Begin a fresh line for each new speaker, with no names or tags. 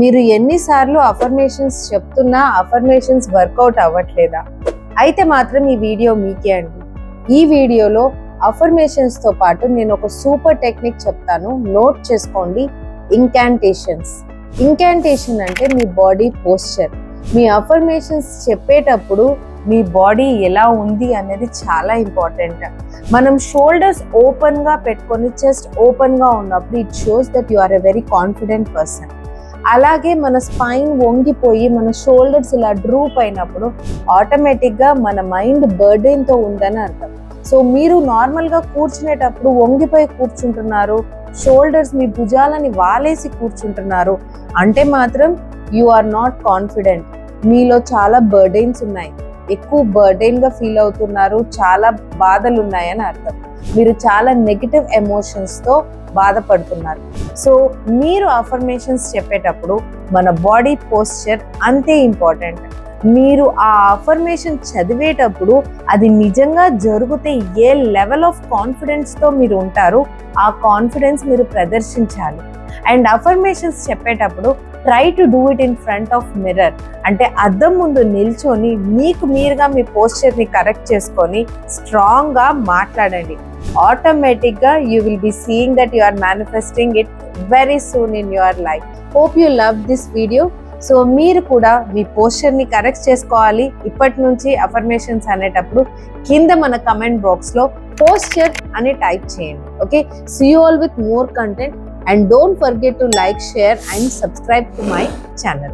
మీరు ఎన్నిసార్లు అఫర్మేషన్స్ చెప్తున్నా అఫర్మేషన్స్ వర్కౌట్ అవ్వట్లేదా? అయితే మాత్రం ఈ వీడియో మీకే అండి. ఈ వీడియోలో అఫర్మేషన్స్ తో పాటు నేను ఒక సూపర్ టెక్నిక్ చెప్తాను, నోట్ చేసుకోండి. ఇంకాంటేషన్స్. ఇంకాంటేషన్ అంటే మీ బాడీ పోస్చర్. మీ అఫర్మేషన్స్ చెప్పేటప్పుడు మీ బాడీ ఎలా ఉంది అనేది చాలా ఇంపార్టెంట్. మనం షోల్డర్స్ ఓపెన్ గా పెట్టుకొని చెస్ట్ ఓపెన్ గా ఉన్నప్పుడు it shows that you are a very confident person. అలాగే మన స్పైన్ వంగిపోయి మన షోల్డర్స్ ఇలా డ్రూప్ అయినప్పుడు ఆటోమేటిక్గా మన మైండ్ బర్డెన్తో ఉందని అర్థం. సో మీరు నార్మల్గా కూర్చునేటప్పుడు వంగిపోయి కూర్చుంటున్నారు, షోల్డర్స్ మీ భుజాలని వాలేసి కూర్చుంటున్నారు అంటే మాత్రం యు ఆర్ నాట్ కాన్ఫిడెంట్. మీలో చాలా బర్డెన్స్ ఉన్నాయి, ఎక్కువ బర్డెన్గా ఫీల్ అవుతున్నారు, చాలా బాధలు ఉన్నాయని అర్థం. మీరు చాలా నెగిటివ్ ఎమోషన్స్తో బాధపడుతున్నారు. సో మీరు అఫర్మేషన్స్ చెప్పేటప్పుడు మన బాడీ పోస్చర్ అంతే ఇంపార్టెంట్. మీరు ఆ అఫర్మేషన్ చదివేటప్పుడు అది నిజంగా జరిగితే ఏ లెవెల్ ఆఫ్ కాన్ఫిడెన్స్తో మీరు ఉంటారో ఆ కాన్ఫిడెన్స్ మీరు ప్రదర్శించాలి. అండ్ అఫర్మేషన్స్ చెప్పేటప్పుడు try to do it in front of mirror. అంటే అద్దం ముందు నిల్చొని మీకు మీరుగా మీ పోస్చర్ని కరెక్ట్ చేసుకొని స్ట్రాంగ్గా మాట్లాడండి. ఆటోమేటిక్గా you will be seeing that you are manifesting it very soon in your life. Hope you love this video. So మీరు కూడా మీ పోస్చర్ని కరెక్ట్ చేసుకోవాలి. ఇప్పటి నుంచి అఫర్మేషన్స్ అనేటప్పుడు కింద మన కమెంట్ బాక్స్లో పోస్చర్ అని టైప్ చేయండి. Okay, see you all with more content. And don't forget to like, share and subscribe to my channel.